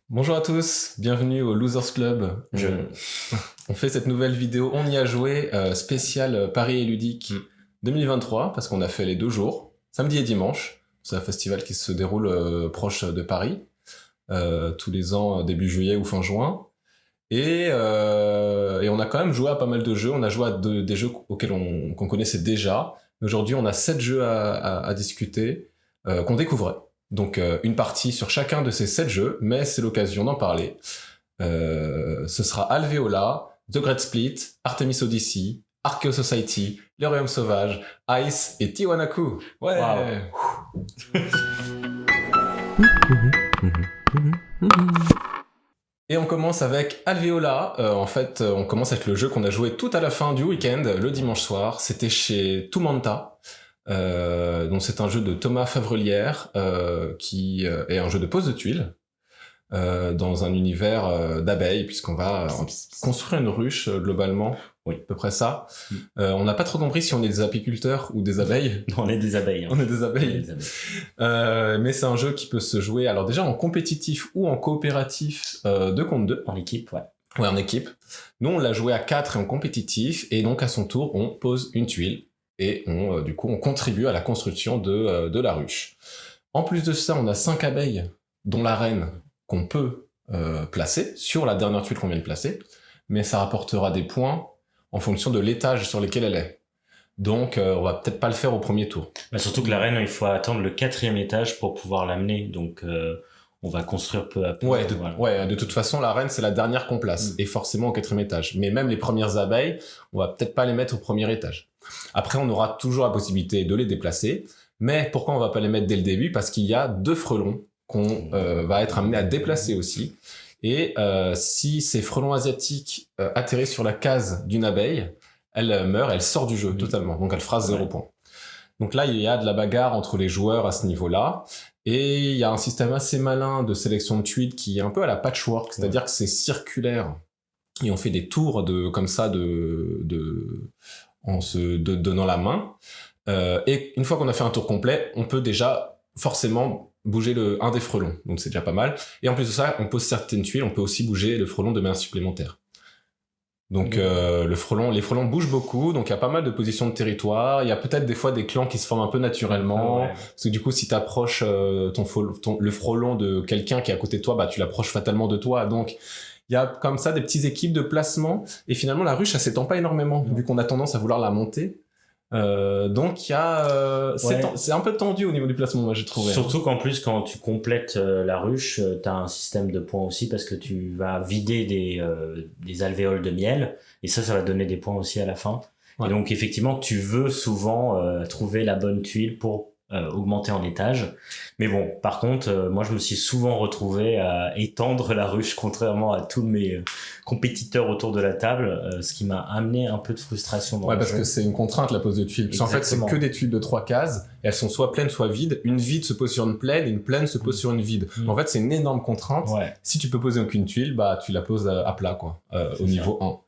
Bonjour à tous, bienvenue au Losers Club. On fait cette nouvelle vidéo, on y a joué, spécial Paris et Ludique 2023, parce qu'on a fait les 2 jours, samedi et dimanche. C'est un festival qui se déroule proche de Paris, tous les ans, début juillet ou fin juin. Et on a quand même joué à pas mal de jeux, on a joué à des jeux qu'on connaissait déjà. Aujourd'hui, on a 7 jeux à discuter, qu'on découvrait. Donc une partie sur chacun de ces 7 jeux, mais c'est l'occasion d'en parler. Ce sera Alvéola, The Great Split, Artemis Odyssey, Archeo Society, Le Royaume Sauvage, Ice et Tiwanaku. Ouais. Wow. Et on commence avec Alvéola. On commence avec le jeu qu'on a joué tout à la fin du week-end, le dimanche soir. C'était chez Toumanta. Donc c'est un jeu de Thomas Favrelière qui est un jeu de pose de tuiles dans un univers d'abeilles, puisqu'on va construire une ruche globalement. Oui, à peu près ça. On n'a pas trop compris si on est des apiculteurs ou des abeilles. Non, on est des abeilles. Hein. On est des abeilles. Mais c'est un jeu qui peut se jouer alors déjà en compétitif ou en coopératif 2 contre 2. En équipe, ouais. Ouais, en équipe. Nous, on l'a joué à 4 et en compétitif, et donc à son tour, on pose une tuile. Et on contribue à la construction de la ruche. En plus de ça, on a 5 abeilles, dont la reine, qu'on peut placer sur la dernière tuile qu'on vient de placer, mais ça rapportera des points en fonction de l'étage sur lequel elle est. Donc on va peut-être pas le faire au premier tour. Bah, surtout que la reine, il faut attendre le 4e étage pour pouvoir l'amener, donc on va construire peu à peu. De toute façon, la reine, c'est la dernière qu'on place, et forcément au 4e étage. Mais même les premières abeilles, on va peut-être pas les mettre au premier étage. Après, on aura toujours la possibilité de les déplacer, mais pourquoi on va pas les mettre dès le début? Parce qu'il y a 2 frelons qu'on va être amené à déplacer aussi. Et si ces frelons asiatiques atterrissent sur la case d'une abeille, elle meurt, elle sort du jeu totalement, donc elle fera 0 point. Donc là, il y a de la bagarre entre les joueurs à ce niveau-là, et il y a un système assez malin de sélection de tuiles qui est un peu à la patchwork, c'est-à-dire que c'est circulaire, et on fait des tours comme ça en se donnant la main, et une fois qu'on a fait un tour complet, on peut déjà forcément bouger un des frelons, donc c'est déjà pas mal. Et en plus de ça, on pose certaines tuiles, on peut aussi bouger le frelon de manière supplémentaire. Donc les frelons bougent beaucoup, donc il y a pas mal de positions de territoire, il y a peut-être des fois des clans qui se forment un peu naturellement, parce que du coup si t'approches le frelon de quelqu'un qui est à côté de toi, bah tu l'approches fatalement de toi, donc il y a comme ça des petites équipes de placement, et finalement la ruche, ça s'étend pas énormément, vu qu'on a tendance à vouloir la monter. Donc il y a c'est un peu tendu au niveau du placement, moi j'ai trouvé. Surtout qu'en plus quand tu complètes la ruche, t'as un système de points aussi, parce que tu vas vider des alvéoles de miel, et ça va donner des points aussi à la fin. Et donc effectivement tu veux souvent trouver la bonne tuile pour augmenter en étage. Mais bon, par contre, moi je me suis souvent retrouvé à étendre la ruche, contrairement à tous mes compétiteurs autour de la table, ce qui m'a amené un peu de frustration dans le parce jeu. que c'est une contrainte, la pose de tuiles. Parce qu'en fait, c'est que des tuiles de 3 cases, et elles sont soit pleines, soit vides. Une vide se pose sur une pleine, et une pleine se pose sur une vide. En fait, c'est une énorme contrainte. Si tu peux poser aucune tuile, bah tu la poses à plat, quoi, au niveau 1.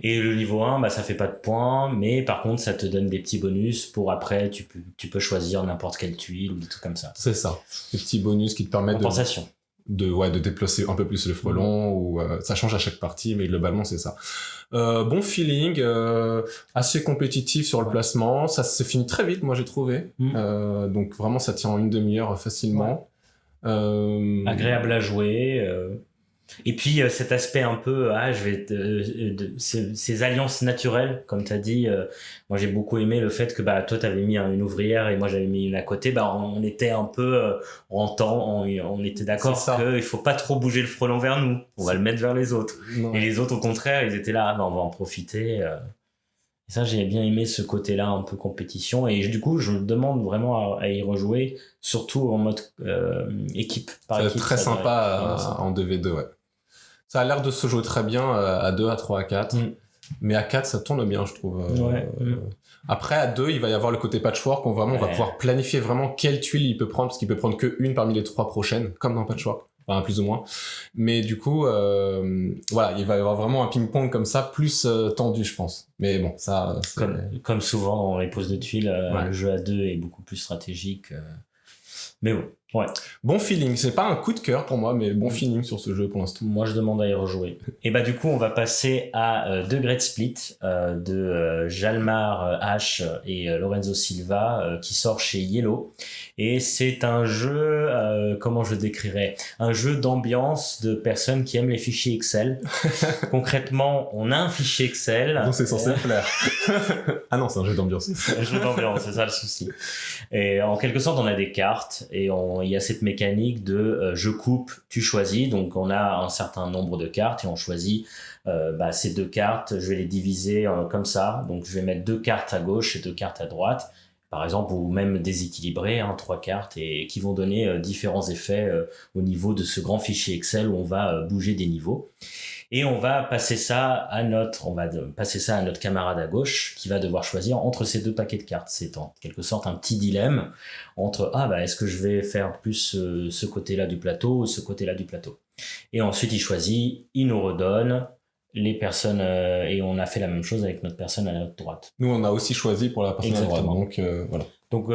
Et le niveau 1, bah, ça fait pas de points, mais par contre, ça te donne des petits bonus pour après, tu peux choisir n'importe quelle tuile ou des trucs comme ça. C'est ça. Des petits bonus qui te permettent de déplacer un peu plus le frelon, ou ça change à chaque partie, mais globalement, c'est ça. Bon feeling, assez compétitif sur le placement, ça se finit très vite, moi j'ai trouvé. Donc vraiment, ça tient en une demi-heure facilement. Agréable à jouer. Et puis cet aspect un peu ces alliances naturelles, comme tu as dit, moi j'ai beaucoup aimé le fait que toi t'avais mis une ouvrière et moi j'avais mis une à côté, on était un peu on était d'accord qu'il faut pas trop bouger le frelon vers nous, on va le mettre vers les autres. Et les autres au contraire, ils étaient là, on va en profiter. Et ça, j'ai bien aimé ce côté-là un peu compétition, et du coup je me demande vraiment à y rejouer, surtout en mode équipe par équipe. C'est très sympa en 2v2, ouais. Ça a l'air de se jouer très bien à 2, à 3, à 4. Mais à 4, ça tourne bien, je trouve. Après, à 2, il va y avoir le côté patchwork. On va pouvoir planifier vraiment quelle tuile il peut prendre, parce qu'il peut prendre qu'une parmi les 3 prochaines, comme dans patchwork. Enfin, plus ou moins. Mais du coup, il va y avoir vraiment un ping-pong comme ça, plus tendu, je pense. Mais bon, ça... Comme souvent dans les poses de tuiles, le jeu à 2 est beaucoup plus stratégique. Mais bon, Ouais. Bon feeling, c'est pas un coup de cœur pour moi, mais bon feeling sur ce jeu pour l'instant. Moi, je demande à y rejouer. Et bah du coup, on va passer à The Great Split de Jalmar H et Lorenzo Silva qui sort chez Yellow. Et c'est un jeu, comment je le décrirais, un jeu d'ambiance de personnes qui aiment les fichiers Excel. Concrètement, on a un fichier Excel. Donc c'est censé plaire. Ah non, c'est un jeu d'ambiance. C'est un jeu d'ambiance, c'est ça le souci. Et en quelque sorte, on a des cartes et il y a cette mécanique de je coupe, tu choisis. Donc on a un certain nombre de cartes et on choisit ces 2 cartes. Je vais les diviser comme ça. Donc je vais mettre 2 cartes à gauche et 2 cartes à droite. Par exemple, ou même déséquilibrer 3 cartes et qui vont donner différents effets au niveau de ce grand fichier Excel où on va bouger des niveaux. Et on va passer ça à notre camarade à gauche qui va devoir choisir entre ces 2 paquets de cartes. C'est en quelque sorte un petit dilemme entre est-ce que je vais faire plus ce côté-là du plateau ou ce côté-là du plateau. Et ensuite il choisit, il nous redonne les personnes et on a fait la même chose avec notre personne à notre droite. Nous on a aussi choisi pour la personne Exactement. à droite, donc voilà. Donc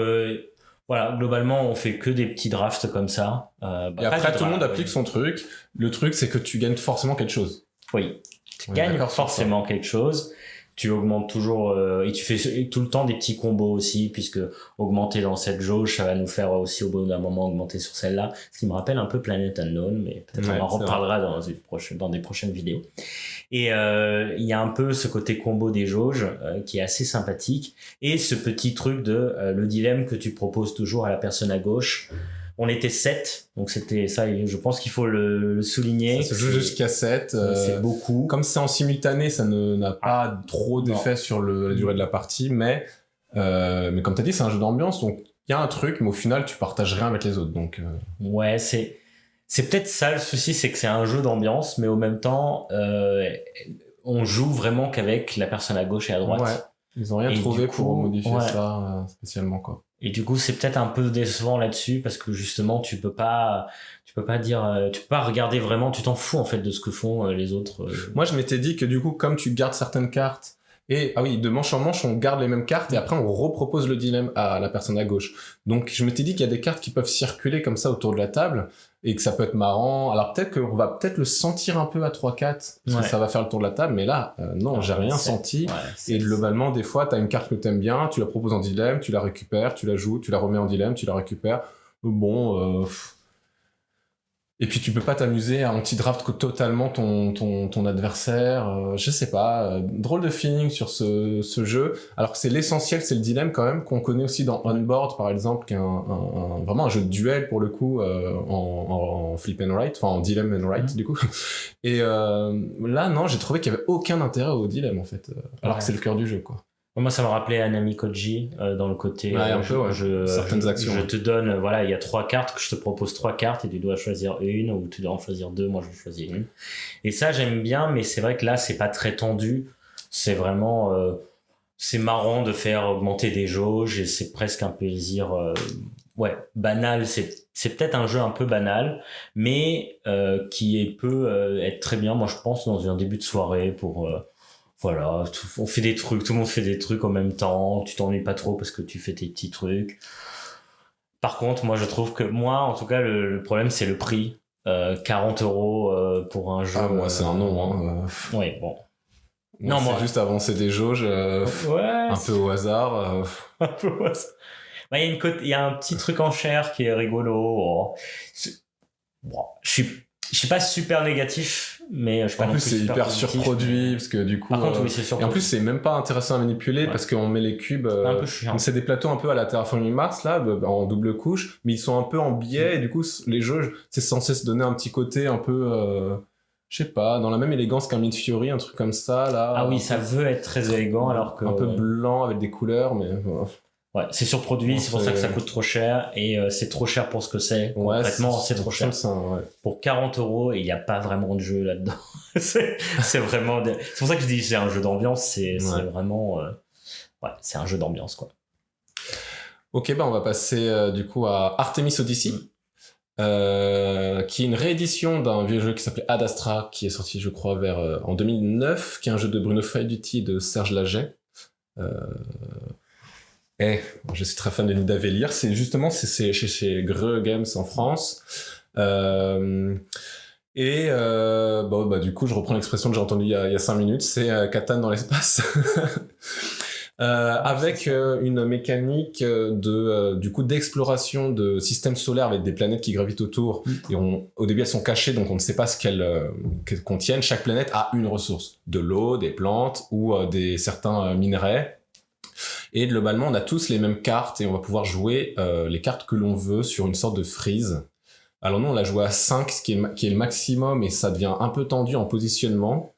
voilà, globalement, on fait que des petits drafts comme ça. Et après, tout le monde applique son truc. Le truc, c'est que tu gagnes forcément quelque chose. Oui, tu gagnes forcément quelque chose. Tu augmentes toujours et tu fais tout le temps des petits combos aussi, puisque augmenter dans cette jauge, ça va nous faire aussi au bout d'un moment augmenter sur celle-là, ce qui me rappelle un peu Planet Unknown, mais peut-être on en reparlera dans des prochaines vidéos. Et il y a un peu ce côté combo des jauges qui est assez sympathique, et ce petit truc de le dilemme que tu proposes toujours à la personne à gauche. On était 7, donc c'était ça, je pense qu'il faut le souligner. Ça se joue jusqu'à 7. C'est beaucoup. Comme c'est en simultané, ça n'a pas trop d'effet sur la durée de la partie, mais comme tu as dit, c'est un jeu d'ambiance, donc il y a un truc, mais au final, tu partages rien avec les autres. Donc, ouais, c'est peut-être ça le souci, c'est que c'est un jeu d'ambiance, mais au même temps, on joue vraiment qu'avec la personne à gauche et à droite. Ouais. Ils ont rien trouvé pour modifier ça spécialement, quoi. Et du coup, c'est peut-être un peu décevant là-dessus parce que justement, tu peux pas regarder vraiment, tu t'en fous en fait de ce que font les autres. Moi, je m'étais dit que du coup, comme tu gardes certaines cartes et de manche en manche, on garde les mêmes cartes et après on repropose le dilemme à la personne à gauche. Donc, je m'étais dit qu'il y a des cartes qui peuvent circuler comme ça autour de la table et que ça peut être marrant. Alors peut-être qu'on va peut-être le sentir un peu à 3-4 parce que ça va faire le tour de la table, mais là, non, j'ai rien senti. Et globalement, des fois, t'as une carte que t'aimes bien, tu la proposes en dilemme, tu la récupères, tu la joues, tu la remets en dilemme, tu la récupères. Bon, et puis tu peux pas t'amuser à anti-draft totalement ton adversaire. Je sais pas, drôle de feeling sur ce jeu. Alors que c'est l'essentiel, c'est le dilemme quand même, qu'on connaît aussi dans Onboard par exemple, qui est vraiment un jeu de duel pour le coup, en flip and write, enfin en dilemme and write du coup. Et là non, j'ai trouvé qu'il y avait aucun intérêt au dilemme en fait, alors que c'est le cœur du jeu quoi. Moi, ça me rappelait Anami Koji dans le côté certaines actions. Je te donne, il y a 3 cartes, que je te propose 3 cartes et tu dois choisir une ou tu dois en choisir 2, moi je choisis une. Et ça, j'aime bien, mais c'est vrai que là, c'est pas très tendu. C'est vraiment, c'est marrant de faire augmenter des jauges et c'est presque un plaisir, banal. C'est peut-être un jeu un peu banal, mais peut être très bien, moi je pense, dans un début de soirée pour... on fait des trucs, tout le monde fait des trucs en même temps, tu t'ennuies pas trop parce que tu fais tes petits trucs. Par contre, moi je trouve que, en tout cas, le problème c'est le prix. 40 € pour un jeu. Ah, moi c'est un nom. Oui, bon. Non, moi, c'est juste avancer des jauges un peu au hasard. Un peu au hasard. Il y a un petit truc en chair qui est rigolo. Je suis pas super négatif, mais je suis pas en plus c'est hyper surproduit parce que du coup par contre oui c'est surproduit. Et en plus c'est même pas intéressant à manipuler parce qu'on met les cubes un peu chiant. C'est des plateaux un peu à la Terraforming Mars là en double couche, mais ils sont un peu en biais et du coup les jeux c'est censé se donner un petit côté un peu je sais pas, dans la même élégance qu'un Midfiori, un truc comme ça là. Ah oui, ça veut être très élégant alors que un peu blanc avec des couleurs, mais ouais, c'est surproduit, c'est pour ça que ça coûte trop cher et c'est trop cher pour ce que c'est. Concrètement, c'est trop cher. Pour 40 €, il n'y a pas vraiment de jeu là-dedans. c'est vraiment. C'est pour ça que je dis c'est un jeu d'ambiance. C'est vraiment. C'est un jeu d'ambiance quoi. Ok, on va passer du coup à Artemis Odyssey, qui est une réédition d'un vieux jeu qui s'appelait Ad Astra, qui est sorti je crois en 2009, qui est un jeu de Bruno Faiduti et de Serge Laget. Je suis très fan de Nidavellir. C'est justement chez Greux Games en France. Du coup, je reprends l'expression que j'ai entendue il y a 5 minutes. C'est Catan dans l'espace. Avec une mécanique du coup d'exploration de systèmes solaires avec des planètes qui gravitent autour. Et au début, elles sont cachées, donc on ne sait pas ce qu'elles contiennent. Chaque planète a une ressource, de l'eau, des plantes ou certains minerais. Et globalement, on a tous les mêmes cartes et on va pouvoir jouer les cartes que l'on veut sur une sorte de frise. Alors nous, on l'a joué à 5, ce qui est le maximum, et ça devient un peu tendu en positionnement.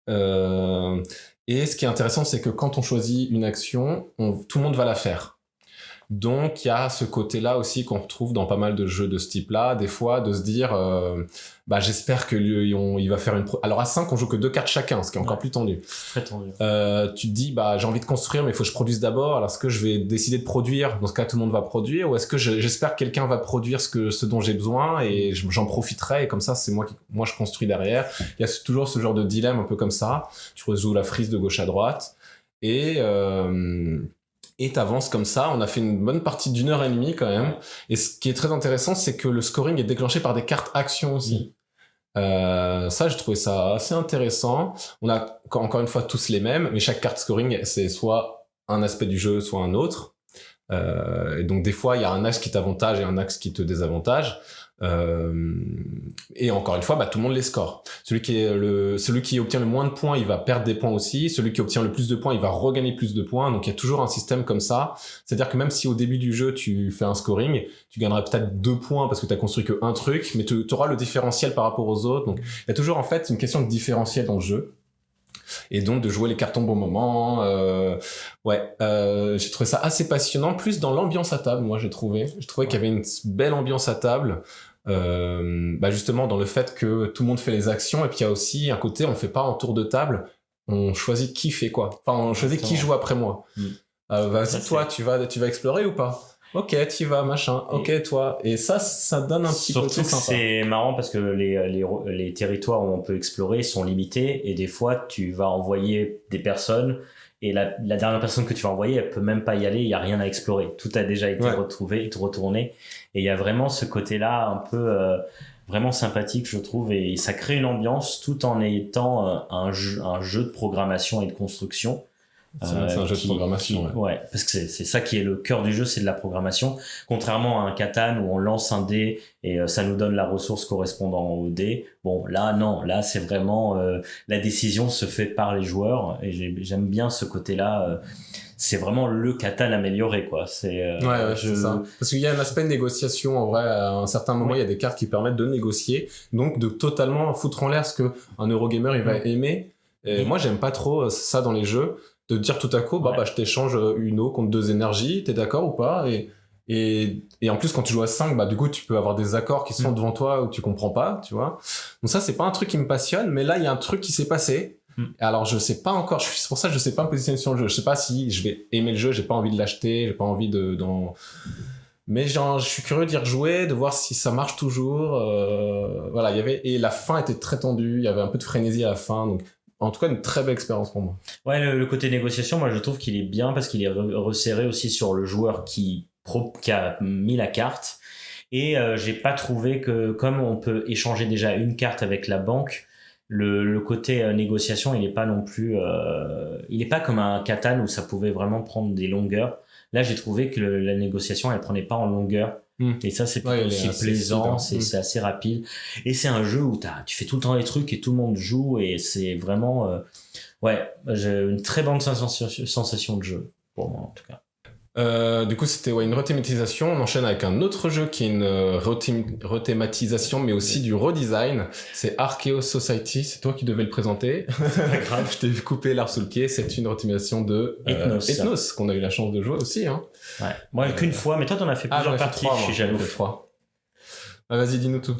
Et ce qui est intéressant, c'est que quand on choisit une action, tout le monde va la faire. Donc, il y a ce côté-là aussi qu'on retrouve dans pas mal de jeux de ce type-là, des fois, de se dire, j'espère qu'il va faire une... Alors, à 5, on joue que 2 cartes chacun, ce qui est encore plus tendu. Très tendu. Tu te dis, j'ai envie de construire, mais il faut que je produise d'abord. Alors, est-ce que je vais décider de produire? Dans ce cas, tout le monde va produire. Ou est-ce que j'espère que quelqu'un va produire ce dont j'ai besoin et j'en profiterai, et comme ça, c'est moi, je construis derrière. Il y a toujours ce genre de dilemme un peu comme ça. Tu rejoues la frise de gauche à droite. Et t'avances comme ça. On a fait une bonne partie d'1h30 quand même. Et ce qui est très intéressant, c'est que le scoring est déclenché par des cartes actions aussi. Ça, j'ai trouvé ça assez intéressant. On a encore une fois tous les mêmes, mais chaque carte scoring, c'est soit un aspect du jeu, soit un autre. Et donc des fois, il y a un axe qui t'avantage et un axe qui te désavantage. Et encore une fois, tout le monde les score. Celui qui obtient le moins de points, il va perdre des points aussi. Celui qui obtient le plus de points, il va regagner plus de points. Donc il y a toujours un système comme ça. C'est-à-dire que même si au début du jeu tu fais un scoring, tu gagneras peut-être 2 points parce que tu as construit que un truc, mais tu auras le différentiel par rapport aux autres. Donc il y a toujours en fait une question de différentiel dans le jeu. Et donc de jouer les cartons au bon moment. J'ai trouvé ça assez passionnant, plus dans l'ambiance à table. Moi, j'ai trouvé qu'il y avait une belle ambiance à table. Justement dans le fait que tout le monde fait les actions, et puis il y a aussi un côté, on fait pas en tour de table, on choisit qui fait quoi. Enfin, on choisit qui joue après moi. Vas-y, toi, tu vas explorer ou pas? Ok, tu vas, machin. Ok, toi. Et ça donne un petit côté sympa. C'est marrant parce que les territoires où on peut explorer sont limités, et des fois, tu vas envoyer des personnes, et la dernière personne que tu vas envoyer, elle peut même pas y aller, il y a rien à explorer. Tout a déjà été retourné. Et il y a vraiment ce côté-là un peu vraiment sympathique, je trouve, et ça crée une ambiance tout en étant un jeu de programmation et de construction. C'est un jeu de programmation. Ouais, parce que c'est ça qui est le cœur du jeu, c'est de la programmation. Contrairement à un Catan où on lance un dé et ça nous donne la ressource correspondant au dé. Bon, là, non. Là, c'est vraiment... la décision se fait par les joueurs. Et j'aime bien ce côté-là. C'est vraiment le Catan amélioré, quoi. C'est ça. Parce qu'il y a un aspect de négociation, en vrai. À un certain moment, il y a des cartes qui permettent de négocier. Donc, de totalement foutre en l'air ce qu'un Eurogamer, il va aimer. Et moi, j'aime pas trop ça dans les jeux. De dire tout à coup, je t'échange une eau contre 2 énergies, t'es d'accord ou pas? Et en plus, quand tu joues à 5, du coup, tu peux avoir des accords qui sont devant toi où tu comprends pas, tu vois. Donc ça, c'est pas un truc qui me passionne, mais là, il y a un truc qui s'est passé. Alors, je sais pas encore, c'est pour ça que je sais pas me positionner sur le jeu. Je sais pas si je vais aimer le jeu, j'ai pas envie de l'acheter, j'ai pas envie mais je suis curieux d'y rejouer, de voir si ça marche toujours. Et la fin était très tendue, il y avait un peu de frénésie à la fin, donc en tout cas, une très belle expérience pour moi. Ouais, le côté négociation, moi je trouve qu'il est bien parce qu'il est resserré aussi sur le joueur qui a mis la carte. Et j'ai pas trouvé que, comme on peut échanger déjà une carte avec la banque, le côté négociation, il est pas non plus... il est pas comme un Catan où ça pouvait vraiment prendre des longueurs. Là, j'ai trouvé que la négociation, elle prenait pas en longueur. Et ça, c'est aussi plaisant, c'est assez rapide. Et c'est un jeu où tu fais tout le temps les trucs et tout le monde joue, et c'est vraiment... j'ai une très bonne sensation de jeu, pour moi en tout cas. Du coup, c'était une rethématisation. On enchaîne avec un autre jeu qui est une rethématisation, mais aussi du redesign. C'est Archaeos Society. C'est toi qui devais le présenter. C'est pas grave. Je t'ai coupé l'arbre sous le pied. C'est une rethématisation de Ethnos, qu'on a eu la chance de jouer aussi. Hein. Ouais. Moi, qu'une fois, mais toi, t'en as fait plusieurs parties. Je suis jaloux. Ah, vas-y, dis-nous tout.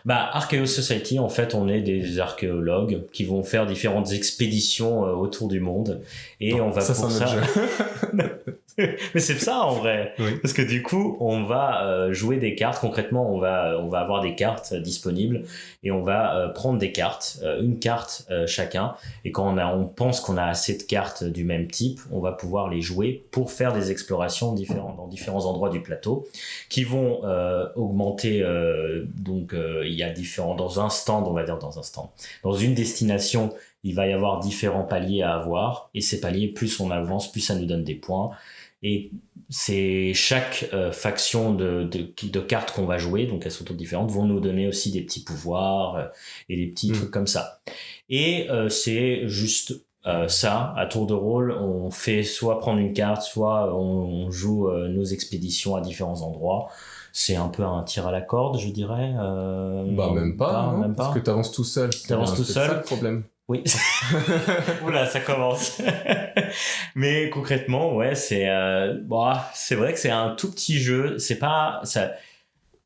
Archaeo Society, en fait, on est des archéologues qui vont faire différentes expéditions autour du monde. Et on va pour ça... Mais c'est ça, en vrai. Oui. Parce que du coup, on va jouer des cartes. Concrètement, on va avoir des cartes disponibles et on va prendre des cartes, une carte chacun. Et quand on pense qu'on a assez de cartes du même type, on va pouvoir les jouer pour faire des explorations dans différents endroits du plateau qui vont augmenter. Il y a dans un stand, on va dire dans une destination, il va y avoir différents paliers à avoir. Et ces paliers, plus on avance, plus ça nous donne des points. Et c'est chaque faction de cartes qu'on va jouer, donc elles sont toutes différentes, vont nous donner aussi des petits pouvoirs et des petits trucs comme ça. Et c'est juste ça, à tour de rôle, on fait soit prendre une carte, soit on joue nos expéditions à différents endroits. C'est un peu un tir à la corde, je dirais. Même pas. Parce que t'avances tout seul. C'est ça le problème. Oui. Oula, ça commence. Mais concrètement, ouais, c'est vrai que c'est un tout petit jeu. C'est pas ça.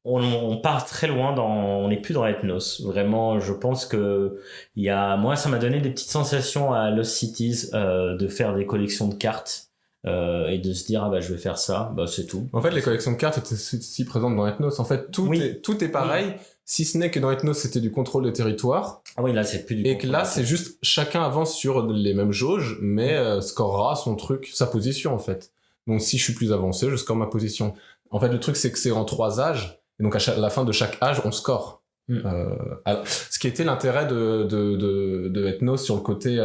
On part très loin on n'est plus dans Ethnos. Vraiment, je pense que moi, ça m'a donné des petites sensations à Lost Cities de faire des collections de cartes. Et de se dire je vais faire ça, c'est tout. En fait, les collections de cartes étaient si présentes dans Ethnos. En fait, tout est pareil, si ce n'est que dans Ethnos c'était du contrôle de territoire. Ah oui, là c'est plus du contrôle. Et que là c'est juste chacun avance sur les mêmes jauges, mais scorera son truc, sa position en fait. Donc si je suis plus avancé, je score ma position. En fait, le truc c'est que c'est en 3 âges, et donc à la fin de chaque âge, on score. Alors, ce qui était l'intérêt de Ethnos sur le côté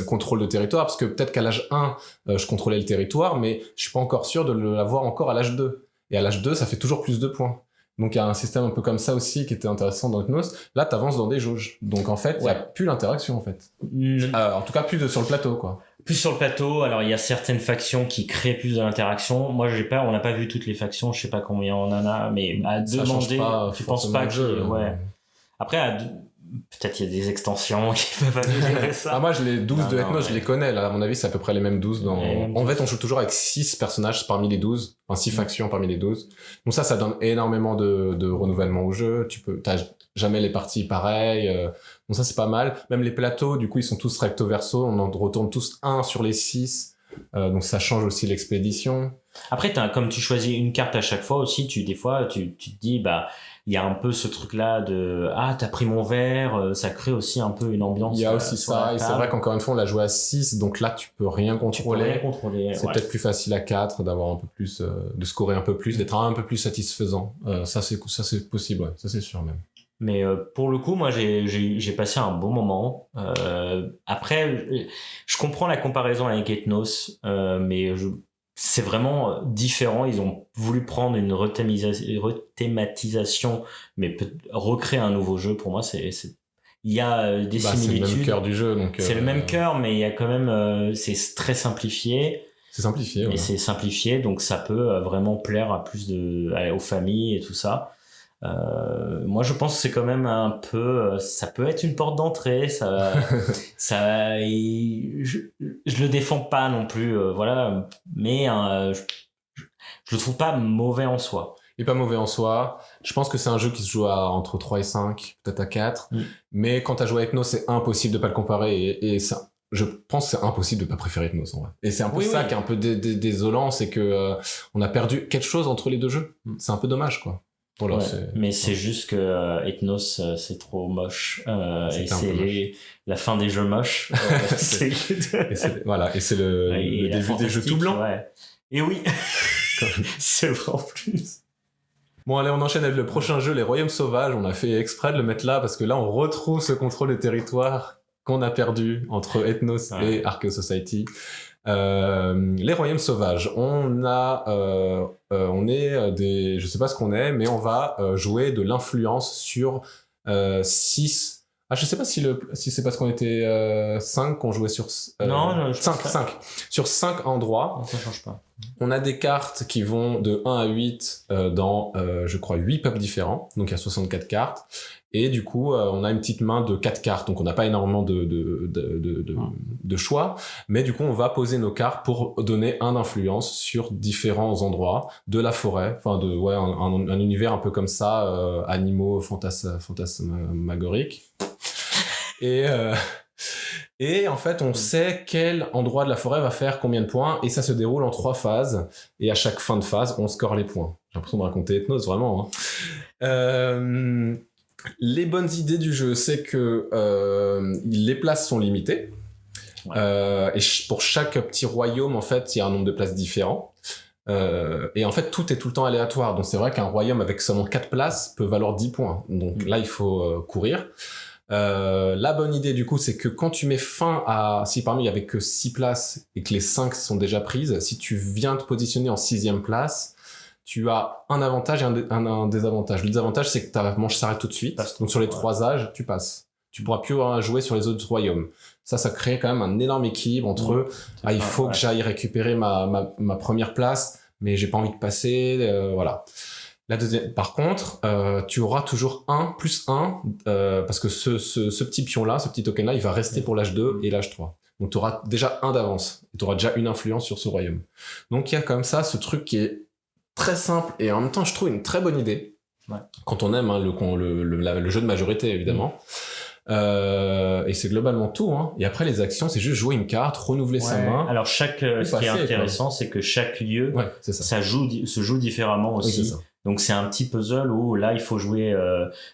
contrôle de territoire, parce que peut-être qu'à l'âge 1 je contrôlais le territoire, mais je suis pas encore sûr de l'avoir encore à l'âge 2, et à l'âge 2 ça fait toujours plus de points. Donc il y a un système un peu comme ça aussi qui était intéressant dans Ethnos. Là t'avances dans des jauges, donc en fait il y a plus l'interaction en fait. En tout cas plus sur le plateau quoi. Plus sur le plateau, alors il y a certaines factions qui créent plus de l'interaction. Moi on n'a pas vu toutes les factions, je sais pas combien on en a, mais à ça demander, tu penses pas que ouais. Après peut-être il y a des extensions qui peuvent améliorer ça. Moi les 12 de Ethnos je les connais, là à mon avis c'est à peu près les mêmes 12 en fait on joue toujours avec 6 personnages parmi les 12, enfin 6 factions parmi les 12. Donc ça donne énormément de renouvellement au jeu, t'as jamais les parties pareilles, donc ça c'est pas mal. Même les plateaux, du coup ils sont tous recto verso, on en retourne tous 1 sur les 6, donc ça change aussi l'expédition. Après comme tu choisis une carte à chaque fois aussi, des fois tu te dis il y a un peu ce truc là de t'as pris mon verre, ça crée aussi un peu une ambiance. Il y a aussi ça, et c'est vrai qu'encore une fois on l'a joué à 6, donc là tu peux rien contrôler. C'est peut-être plus facile à 4 d'avoir un peu plus de scorer un peu plus, d'être un peu plus satisfaisant. Ça c'est possible, ouais, ça c'est sûr même. Mais pour le coup, moi j'ai passé un bon moment. Après, je comprends la comparaison avec Ethnos, mais c'est vraiment différent. Ils ont voulu prendre une rethématisation, mais recréer un nouveau jeu. Pour moi, il y a des similitudes. C'est le même cœur du jeu, donc. C'est le même cœur, mais il y a quand même, c'est très simplifié. C'est simplifié. Et c'est simplifié, donc ça peut vraiment plaire à aux familles et tout ça. Moi je pense que c'est quand même un peu ça peut être une porte d'entrée, je le défends pas non plus, voilà, mais je le trouve pas mauvais en soi. Il est pas mauvais en soi. Je pense que c'est un jeu qui se joue entre 3 et 5, peut-être à 4, mais quand t'as joué à Ethnos c'est impossible de pas le comparer, et ça, je pense que c'est impossible de pas préférer Ethnos en vrai. Et c'est un peu qui est un peu désolant, c'est que on a perdu quelque chose entre les deux jeux. C'est un peu dommage quoi. Voilà, mais c'est juste que Ethnos c'est trop moche, et c'est la fin des jeux moches. Et c'est le début des jeux tout blancs. Ouais. Et oui, c'est vrai en plus. Bon allez, on enchaîne avec le prochain jeu, les Royaumes Sauvages. On a fait exprès de le mettre là parce que là on retrouve ce contrôle des territoires qu'on a perdu entre Ethnos et Archaeo Society. Les Royaumes Sauvages, je sais pas ce qu'on est, mais on va jouer de l'influence sur 6. Je sais pas si c'est parce qu'on était 5 qu'on jouait sur... non, 5 sur 5 endroits. Non, ça change pas. On a des cartes qui vont de 1 à 8 dans, je crois, 8 peuples différents. Donc, il y a 64 cartes. Et du coup, on a une petite main de 4 cartes. Donc, on n'a pas énormément de choix. Mais du coup, on va poser nos cartes pour donner un d'influence sur différents endroits de la forêt. Enfin, un univers un peu comme ça, animaux fantasmagoriques. Et en fait, on sait quel endroit de la forêt va faire combien de points, et ça se déroule en 3 phases, et à chaque fin de phase, on score les points. J'ai l'impression de raconter Ethnos, vraiment. Les bonnes idées du jeu, c'est que les places sont limitées, et pour chaque petit royaume, en fait, il y a un nombre de places différent. Et en fait, tout est tout le temps aléatoire, donc c'est vrai qu'un royaume avec seulement 4 places peut valoir 10 points. Donc là, il faut courir. La bonne idée du coup, c'est que quand tu mets fin à, si parmi il y avait que 6 places et que les 5 sont déjà prises, si tu viens te positionner en 6e place, tu as un avantage et un désavantage. Le désavantage, c'est que ta manche s'arrête tout de suite. Donc sur les 3 âges, tu passes. Tu pourras plus jouer sur les autres royaumes. Ça crée quand même un énorme équilibre entre il faut que j'aille récupérer ma première place, mais j'ai pas envie de passer, voilà. La deuxième, par contre, tu auras toujours 1 plus 1, parce que ce petit pion-là, ce petit token-là, il va rester pour l'âge 2 et l'âge 3. Donc tu auras déjà 1 d'avance. Tu auras déjà une influence sur ce royaume. Donc il y a comme ça ce truc qui est très simple et en même temps, je trouve une très bonne idée. Ouais. Quand on aime le jeu de majorité, évidemment. Et c'est globalement tout. Hein. Et après, les actions, c'est juste jouer une carte, renouveler sa main. Alors, ce qui est intéressant, c'est que chaque lieu se joue différemment aussi. Oui, c'est ça. Donc c'est un petit puzzle où là il faut jouer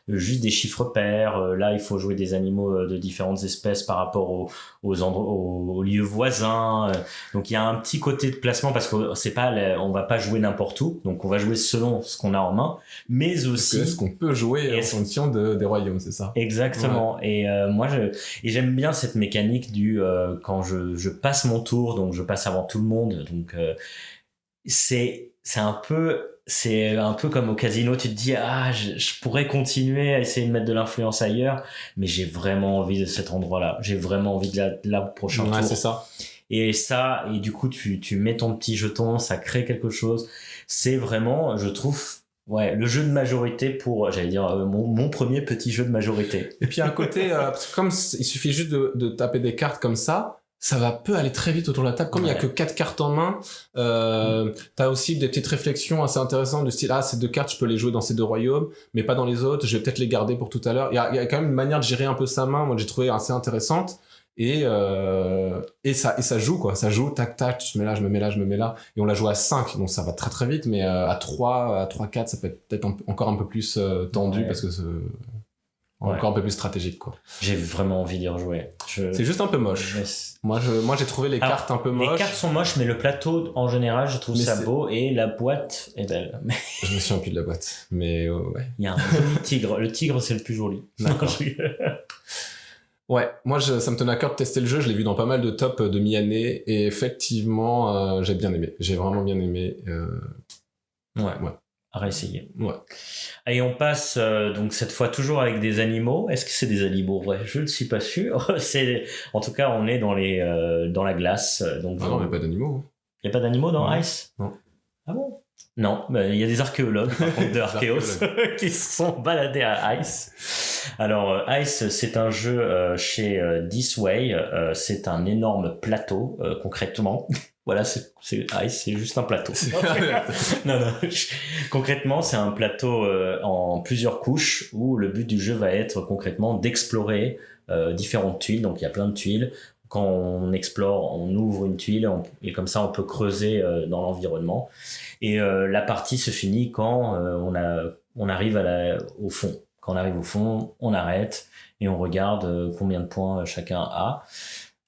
juste des chiffres pairs, là il faut jouer des animaux de différentes espèces par rapport aux lieux voisins. Donc il y a un petit côté de placement parce que c'est pas on va pas jouer n'importe où, donc on va jouer selon ce qu'on a en main, mais aussi est-ce qu'on peut jouer en fonction des royaumes, c'est ça. Exactement. Ouais. Et j'aime bien cette mécanique du quand je passe mon tour, donc je passe avant tout le monde, donc c'est un peu comme au casino, tu te dis je pourrais continuer à essayer de mettre de l'influence ailleurs, mais j'ai vraiment envie de cet endroit-là, j'ai vraiment envie de la prochain tour. C'est ça. Et du coup tu mets ton petit jeton, ça crée quelque chose. C'est vraiment, je trouve, le jeu de majorité pour, j'allais dire, mon premier petit jeu de majorité. Et puis à un côté, comme il suffit juste de taper des cartes comme ça peut aller très vite autour de la table. Comme il y a que 4 cartes en main, t'as aussi des petites réflexions assez intéressantes du style, ces 2 cartes, je peux les jouer dans ces 2 royaumes, mais pas dans les autres, je vais peut-être les garder pour tout à l'heure. Il y a quand même une manière de gérer un peu sa main, moi, que j'ai trouvé assez intéressante. Et ça joue, quoi. Ça joue, tac, tac, je me mets là. Et on l'a joué à 5, donc ça va très très vite, mais à 3, 4, ça peut être peut-être encore un peu plus tendu parce que encore un peu plus stratégique, quoi. J'ai vraiment envie d'y rejouer. C'est juste un peu moche. Moi j'ai trouvé les cartes un peu moches. Les cartes sont moches, mais le plateau en général, je trouve ça beau, et la boîte est belle. Je me souviens plus de la boîte, mais ouais. Il y a un joli tigre. Le tigre, c'est le plus joli. D'accord. Ouais, moi ça me tenait à cœur de tester le jeu, je l'ai vu dans pas mal de tops de mi-année, et effectivement, j'ai bien aimé. J'ai vraiment bien aimé. Ouais. À réessayer. Ouais. Et on passe donc cette fois toujours avec des animaux. Est-ce que c'est des animaux vrais ? Je ne suis pas sûr. En tout cas, on est dans la glace. Donc non, il n'y a pas d'animaux. Il n'y a pas d'animaux dans Ice ? Non. Ah bon ? Non, il y a des archéologues par contre, de Archéos qui se sont baladés à Ice. Alors Ice, c'est un jeu chez This Way. C'est un énorme plateau concrètement. Voilà, c'est Ice, c'est juste un plateau. Non. Concrètement, c'est un plateau en plusieurs couches où le but du jeu va être concrètement d'explorer différentes tuiles. Donc il y a plein de tuiles. Quand on explore, on ouvre une tuile et comme ça on peut creuser dans l'environnement. Et la partie se finit quand on arrive au fond. Quand on arrive au fond, on arrête et on regarde combien de points chacun a.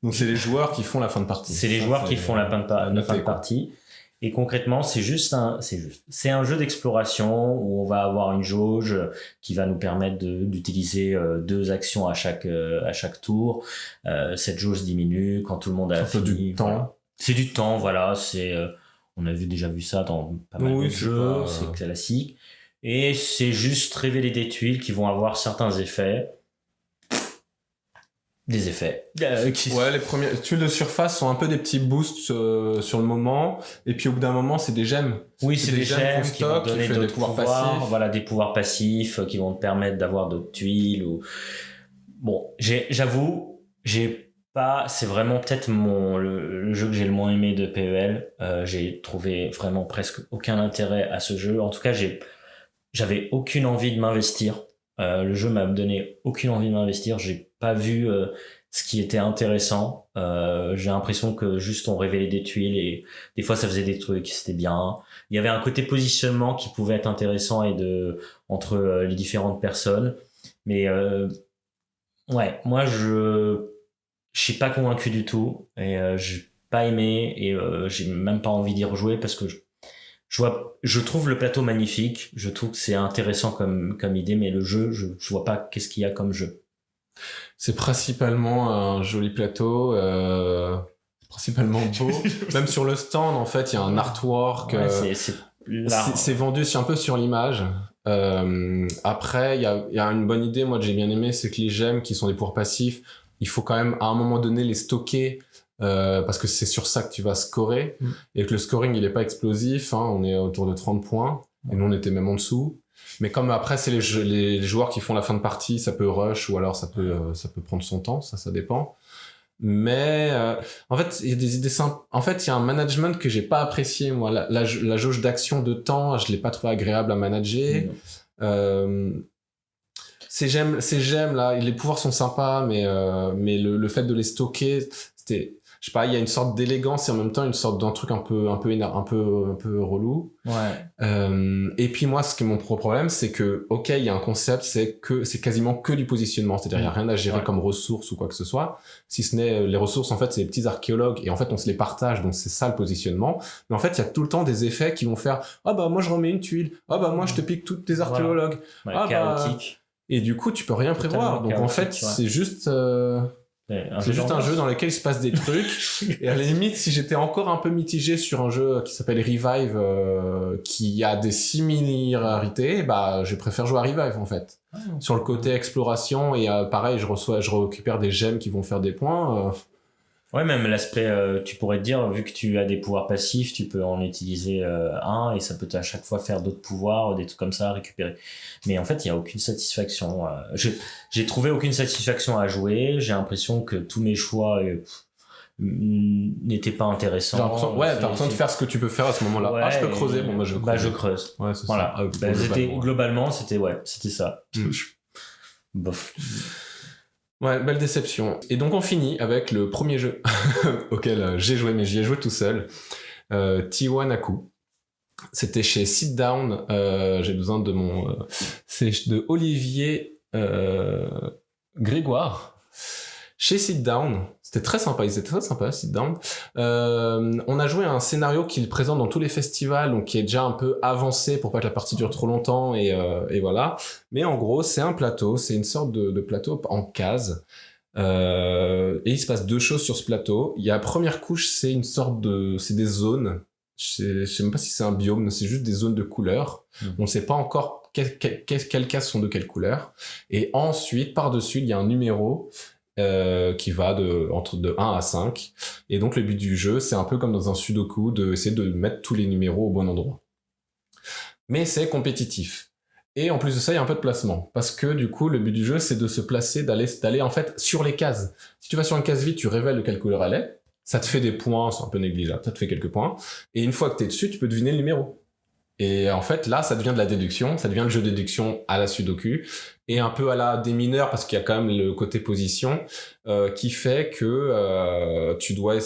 Donc c'est les joueurs qui font la fin de partie. C'est les joueurs qui font la fin de partie. Et concrètement, c'est un jeu d'exploration où on va avoir une jauge qui va nous permettre d'utiliser 2 actions à chaque tour. Cette jauge diminue quand tout le monde a fini. Du temps. Voilà. C'est du temps, voilà. On a déjà vu ça dans pas mal de jeux. C'est classique. Et c'est juste révéler des tuiles qui vont avoir certains effets. des effets. Ouais, les premières tuiles de surface sont un peu des petits boosts sur le moment, et puis au bout d'un moment, c'est des gemmes. Oui, c'est des gemmes qui vont donner qui fait d'autres des pouvoirs pouvoirs, passifs. voilà, des pouvoirs passifs qui vont te permettre d'avoir d'autres tuiles. Ou... Bon, j'avoue, j'ai pas, c'est vraiment peut-être le jeu que j'ai le moins aimé de PEL. J'ai trouvé vraiment presque aucun intérêt à ce jeu. En tout cas, j'avais aucune envie de m'investir. Le jeu m'a donné aucune envie de m'investir. J'ai pas vu ce qui était intéressant. J'ai l'impression que juste on révélait des tuiles et des fois ça faisait des trucs, c'était bien. Il y avait un côté positionnement qui pouvait être intéressant entre les différentes personnes. Mais ouais, moi je suis pas convaincu du tout et j'ai pas aimé et j'ai même pas envie d'y rejouer parce que je trouve le plateau magnifique, je trouve que c'est intéressant comme idée, mais le jeu, je vois pas qu'est-ce qu'il y a comme jeu. C'est principalement un joli plateau, principalement beau. Même sur le stand, en fait, il y a un artwork. Ouais, c'est vendu un peu sur l'image. Après, il y a une bonne idée, moi, que j'ai bien aimé, c'est que les gemmes qui sont des pouvoirs passifs, il faut quand même, à un moment donné, les stocker. Parce que c'est sur ça que tu vas scorer et que le scoring il est pas explosif, hein, on est autour de 30 points et nous on était même en dessous, mais comme après c'est les joueurs qui font la fin de partie, ça peut rush ou alors ça peut prendre son temps, ça dépend, mais en fait il y a des idées simples. En fait il y a un management que j'ai pas apprécié, moi, la jauge d'action de temps je l'ai pas trouvé agréable à manager. Ces gemmes là, les pouvoirs sont sympas, mais le fait de les stocker, c'était, je sais pas, il y a une sorte d'élégance et en même temps une sorte d'un truc un peu relou. Ouais. Et puis moi, ce qui est mon problème, c'est que, ok, il y a un concept, c'est quasiment que du positionnement. C'est-à-dire, il y a rien à gérer comme ressources ou quoi que ce soit. Si ce n'est, les ressources, en fait, c'est les petits archéologues et en fait, on se les partage, donc c'est ça le positionnement. Mais en fait, il y a tout le temps des effets qui vont faire, ah bah, moi, je remets une tuile. Ah bah, moi, je te pique toutes tes archéologues. Voilà. Ouais, chaotique. Et du coup, tu peux rien prévoir. Donc, en fait, c'est juste, c'est juste un jeu dans lequel il se passe des trucs. Et à la limite, si j'étais encore un peu mitigé sur un jeu qui s'appelle Revive, qui a des similarités, bah, je préfère jouer à Revive, en fait. Sur le côté exploration, et pareil, je récupère des gemmes qui vont faire des points. Ouais, même l'aspect, tu pourrais te dire, vu que tu as des pouvoirs passifs, tu peux en utiliser un et ça peut à chaque fois faire d'autres pouvoirs, des trucs comme ça, récupérer. Mais en fait, il n'y a aucune satisfaction. J'ai trouvé aucune satisfaction à jouer. J'ai l'impression que tous mes choix n'étaient pas intéressants. T'as l'impression de faire ce que tu peux faire à ce moment-là. Ouais, je peux creuser. Bon, moi, je creuse. Bah, je creuse. Ouais, c'est voilà. ça. Globalement, c'était ça. Bof. Ouais, belle déception. Et donc on finit avec le premier jeu auquel j'ai joué, mais j'y ai joué tout seul. Tiwanaku. C'était chez Sit Down. J'ai besoin de c'est de Olivier Grégoire. Chez Sit Down. C'était très sympa, ils étaient très sympas, Sit Down. On a joué à un scénario qu'ils présentent dans tous les festivals, donc qui est déjà un peu avancé pour pas que la partie dure trop longtemps, et voilà. Mais en gros, c'est un plateau, c'est une sorte de plateau en case. Et il se passe deux choses sur ce plateau. Il y a la première couche, c'est une sorte c'est des zones. Je sais même pas si c'est un biome, c'est juste des zones de couleurs. On ne sait pas encore quelles cases sont de quelle couleur. Et ensuite, par-dessus, il y a un numéro qui va de 1 à 5. Et donc, le but du jeu, c'est un peu comme dans un sudoku, d'essayer de mettre tous les numéros au bon endroit. Mais c'est compétitif. Et en plus de ça, il y a un peu de placement. Parce que, du coup, le but du jeu, c'est de se placer, d'aller en fait sur les cases. Si tu vas sur une case vide, tu révèles de quelle couleur elle est. Ça te fait des points, c'est un peu négligeable, ça te fait quelques points. Et une fois que t'es dessus, tu peux deviner le numéro. Et en fait, là, ça devient de la déduction, ça devient le jeu de déduction à la Sudoku, et un peu à la démineur, parce qu'il y a quand même le côté position, qui fait que tu dois...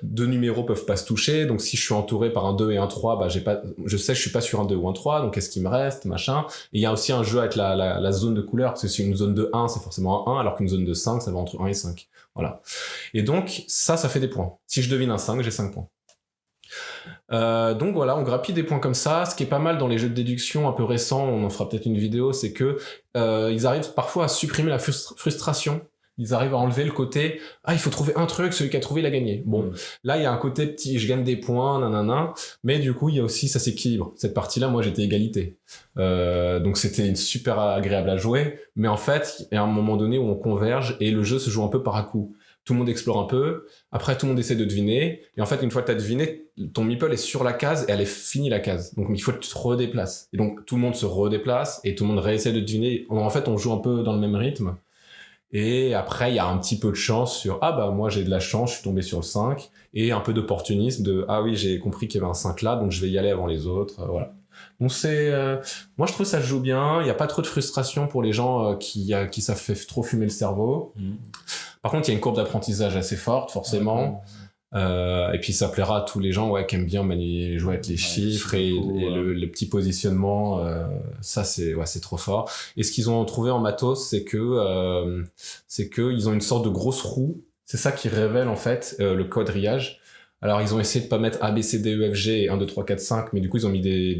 deux numéros peuvent pas se toucher, donc si je suis entouré par un 2 et un 3, bah, je sais que je suis pas sur un 2 ou un 3, donc qu'est-ce qui me reste, machin. Et il y a aussi un jeu avec la zone de couleur, parce que si une zone de 1, c'est forcément un 1, alors qu'une zone de 5, ça va entre 1 et 5. Voilà. Et donc, ça fait des points. Si je devine un 5, j'ai 5 points. Donc voilà, on grappille des points comme ça. Ce qui est pas mal dans les jeux de déduction un peu récents, on en fera peut-être une vidéo, c'est que ils arrivent parfois à supprimer la frustration ils arrivent à enlever le côté il faut trouver un truc, celui qui a trouvé il a gagné. Bon, là il y a un côté petit, je gagne des points, nanana, mais du coup il y a aussi ça s'équilibre. Cette partie-là, moi j'étais égalité, donc c'était super agréable à jouer. Mais en fait, il y a un moment donné où on converge et le jeu se joue un peu par à coup. Tout le monde explore un peu, après tout le monde essaie de deviner, et en fait une fois que tu as deviné, ton meeple est sur la case et elle est finie la case. Donc il faut que tu te redéplaces. Et donc tout le monde se redéplace et tout le monde réessaie de deviner. En fait on joue un peu dans le même rythme. Et après il y a un petit peu de chance sur moi j'ai de la chance, je suis tombé sur le 5, et un peu d'opportunisme de oui j'ai compris qu'il y avait un 5 là, donc je vais y aller avant les autres, voilà. Donc moi je trouve que ça se joue bien, il n'y a pas trop de frustration pour les gens qui ça fait trop fumer le cerveau. Par contre il y a une courbe d'apprentissage assez forte forcément. Et puis ça plaira à tous les gens qui aiment bien jouer avec les chiffres et le petit positionnement, ça c'est trop fort. Et ce qu'ils ont trouvé en matos, c'est que ils ont une sorte de grosse roue, c'est ça qui révèle en fait le quadrillage. Alors ils ont essayé de pas mettre A B C D E F G et 1 2 3 4 5, mais du coup ils ont mis des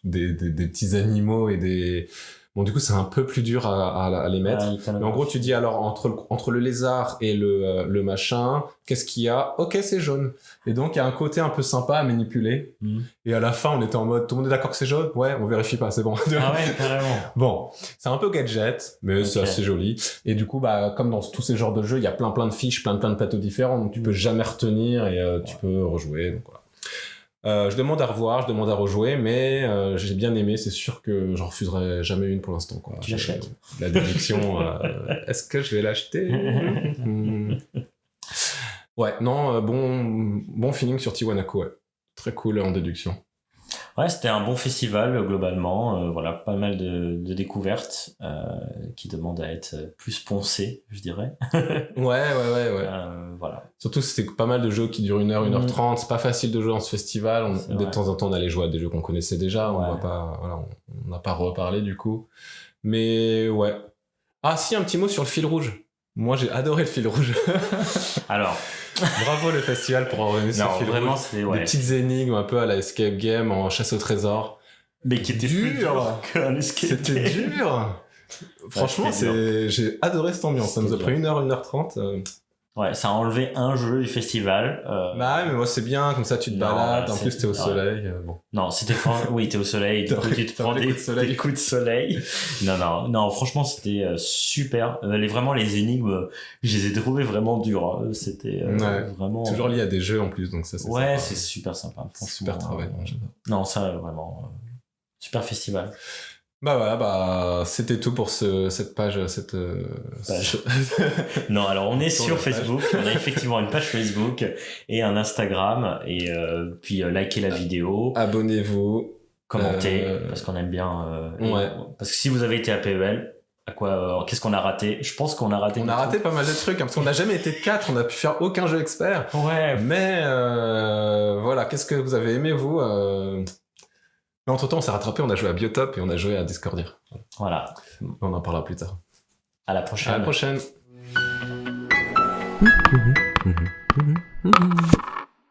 petits animaux et des... Bon, du coup, c'est un peu plus dur à les mettre. Mais en gros, tu dis alors, entre le lézard et le machin, qu'est-ce qu'il y a? Ok, c'est jaune. Et donc, il y a un côté un peu sympa à manipuler. Et à la fin, on était en mode, tout le monde est d'accord que c'est jaune? Ouais, on vérifie pas, c'est bon. Ah ouais, carrément. Bon, c'est un peu gadget, mais c'est assez joli. Et du coup, comme dans tous ces genres de jeux, il y a plein de fiches, plein de plateaux différents, donc tu peux jamais retenir et tu peux rejouer. Donc, voilà. Je demande à revoir, je demande à rejouer, mais j'ai bien aimé, c'est sûr que j'en refuserai jamais une pour l'instant, quoi. Tu l'achètes. La déduction, est-ce que je vais l'acheter? Ouais, non, bon feeling sur Tiwanaku, ouais. Très cool en déduction. Ouais, c'était un bon festival globalement, voilà, pas mal de découvertes qui demandent à être plus poncées, je dirais. Ouais. Voilà. Surtout c'était pas mal de jeux qui durent 1h, 1h30, c'est pas facile de jouer dans ce festival, de temps en temps on allait jouer à des jeux qu'on connaissait déjà, on n'a pas reparlé du coup. Mais ouais. Ah si, un petit mot sur le fil rouge. Moi j'ai adoré le fil rouge. Alors... Bravo le festival pour organiser ce fil vraiment, rouge. Des petites énigmes un peu à la escape game en chasse au trésor. Mais qui était dur qu'un escape game. C'était dur. Franchement, j'ai adoré cette ambiance. Ça nous a pris 1h, 1h30. Ouais, ça a enlevé un jeu du festival. Bah mais moi c'est bien, comme ça tu te balades, en plus t'es au soleil. Bon. Non, oui, t'es au soleil, du coup tu te prends des coups de soleil. Non, franchement c'était super. Vraiment les énigmes, je les ai trouvées vraiment dures. C'était vraiment... Toujours lié à des jeux en plus, donc ça c'est sympa. C'est super sympa. Super travail, j'adore. Non, ça vraiment... super festival. Bah voilà, c'était tout pour cette page. Non, alors on est sur Facebook, on a effectivement une page Facebook et un Instagram, et puis likez la vidéo. Abonnez-vous. Commentez, parce qu'on aime bien. Parce que si vous avez été à PEL, qu'est-ce qu'on a raté? Je pense qu'on a raté. On a raté pas mal de trucs, parce qu'on n'a jamais été 4, on n'a pu faire aucun jeu expert. Ouais. Mais voilà, qu'est-ce que vous avez aimé vous? Mais entre-temps, on s'est rattrapé, on a joué à Biotop et on a joué à Discordia. Voilà. On en parlera plus tard. À la prochaine. À la prochaine.